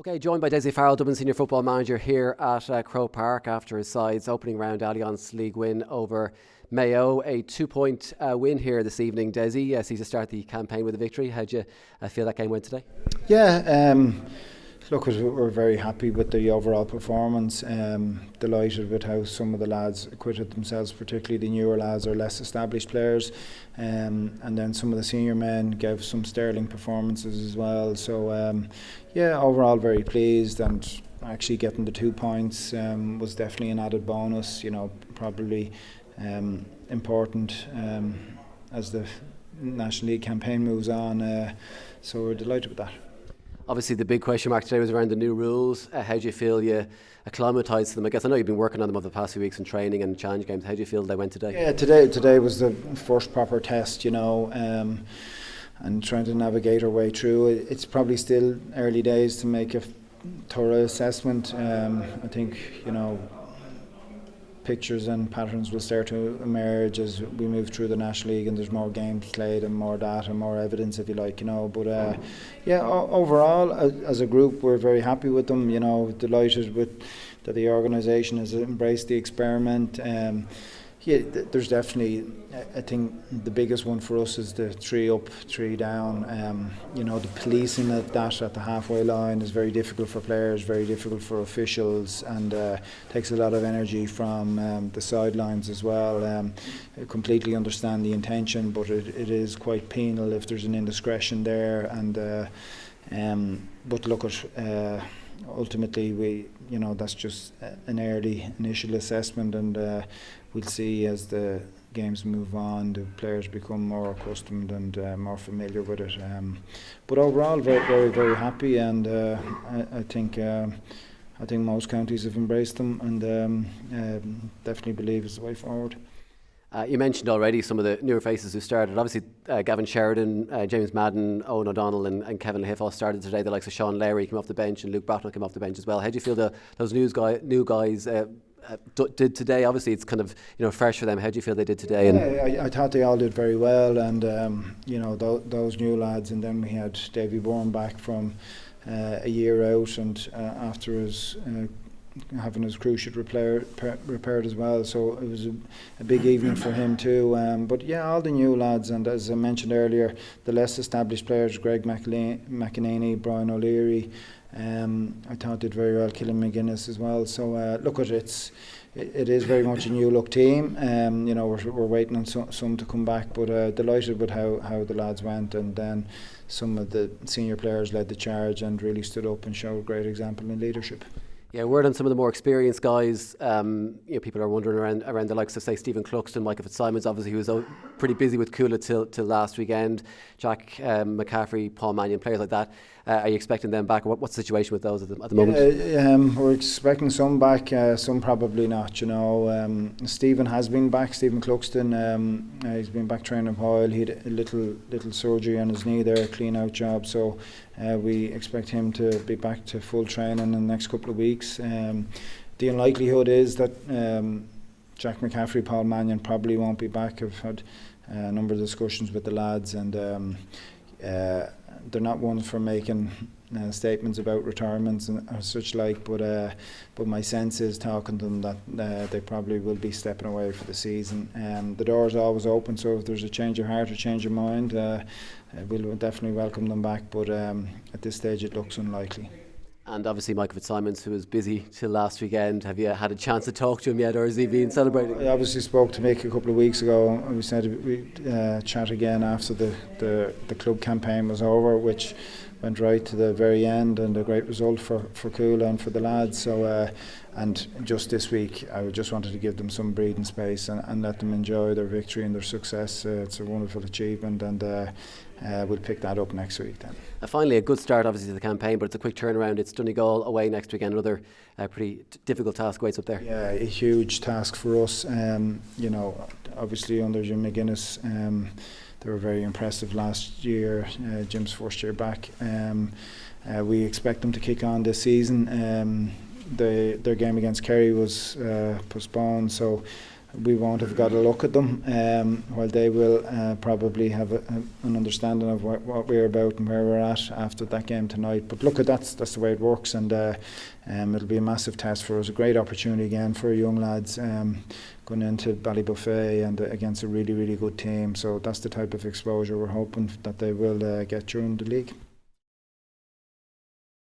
Okay, joined by Dessie Farrell, Dublin Senior Football manager here at Croke Park after his side's opening round Allianz League win over Mayo. A 2-point win here this evening, Dessie. Sees you start the campaign with a victory. How do you feel that game went today? Yeah, look, we're very happy with the overall performance. Delighted with how some of the lads acquitted themselves, particularly the newer lads or less established players. And then some of the senior men gave some sterling performances as well. So, yeah, overall very pleased, and actually getting the 2 points was definitely an added bonus. You know, probably important as the National League campaign moves on. So we're delighted with that. Obviously, the big question mark today was around the new rules. How do you feel you acclimatised to them? I guess I know you've been working on them over the past few weeks in training and challenge games. How do you feel they went today? Yeah, today was the first proper test, you know, and trying to navigate our way through. It's probably still early days to make a thorough assessment. I think, you know, pictures and patterns will start to emerge as we move through the National League and there's more games played and more data, more evidence, if you like, you know. But yeah, overall, as a group, we're very happy with them. You know, delighted with that the organisation has embraced the experiment. Yeah, there's definitely, I think the biggest one for us is the 3 up, 3 down. You know, the policing at that at the halfway line is very difficult for players, very difficult for officials, and takes a lot of energy from the sidelines as well. I completely understand the intention, but it is quite penal if there's an indiscretion there. And but look at. Ultimately, you know, that's just an early initial assessment, and we'll see as the games move on, the players become more accustomed and more familiar with it. But overall, very, very happy, and I think most counties have embraced them, and definitely believe it's the way forward. You mentioned already some of the newer faces who started. Obviously, Gavin Sheridan, James Madden, Owen O'Donnell and Kevin Lahiff all started today. The likes of Sean Larry came off the bench and Luke Bracknell came off the bench as well. How do you feel those new guys did today? Obviously, it's kind of, you know, fresh for them. How do you feel they did today? Yeah, I thought they all did very well, and you know, those new lads. And then we had Davy Bourne back from a year out, and after his having his cruciate repaired as well, so it was a big evening for him too. But yeah, all the new lads, and as I mentioned earlier, the less established players, Greg McEnany, Brian O'Leary, I thought did very well, Killian McGuinness as well. So look at it is very much a new look team. You know, we're waiting on some to come back, but delighted with how the lads went, and then some of the senior players led the charge and really stood up and showed a great example in leadership. Yeah, word on some of the more experienced guys. You know, people are wondering around the likes of, say, Stephen Cluxton, Michael Fitzsimons, obviously, who was pretty busy with Coola till last weekend. Jack McCaffrey, Paul Mannion, players like that. Are you expecting them back? What's the situation with those at the moment? We're expecting some back, some probably not. You know, Stephen has been back. Stephen Cluxton, he's been back training a while. He had a little surgery on his knee there, a clean out job. So we expect him to be back to full training in the next couple of weeks. The unlikelihood is that Jack McCaffrey, Paul Mannion probably won't be back. I've had a number of discussions with the lads, and they're not ones for making statements about retirements and such like, but my sense is, talking to them, that they probably will be stepping away for the season. The door is always open, so if there's a change of heart or change of mind, we'll definitely welcome them back, but at this stage it looks unlikely. And obviously Michael Fitzsimons, who was busy till last weekend. Have you had a chance to talk to him yet, or is he being celebrating? I obviously spoke to Mick a couple of weeks ago, and we said we'd chat again after the club campaign was over, which went right to the very end, and a great result for Coola and for the lads. So and just this week I just wanted to give them some breathing space and let them enjoy their victory and their success. It's a wonderful achievement, and we'll pick that up next week then. Finally, a good start obviously to the campaign, but it's a quick turnaround. It's Donegal away next weekend, another pretty difficult task waits up there. Yeah, a huge task for us. You know, obviously under Jim McGuinness, they were very impressive last year, Jim's first year back. We expect them to kick on this season. Their game against Kerry was postponed, so we won't have got a look at them, while they will probably have an understanding of what we're about and where we're at after that game tonight. But look, that's the way it works, and it'll be a massive test for us, a great opportunity again for young lads going into Ballybuffet and against a really, really good team. So that's the type of exposure we're hoping that they will get during the league.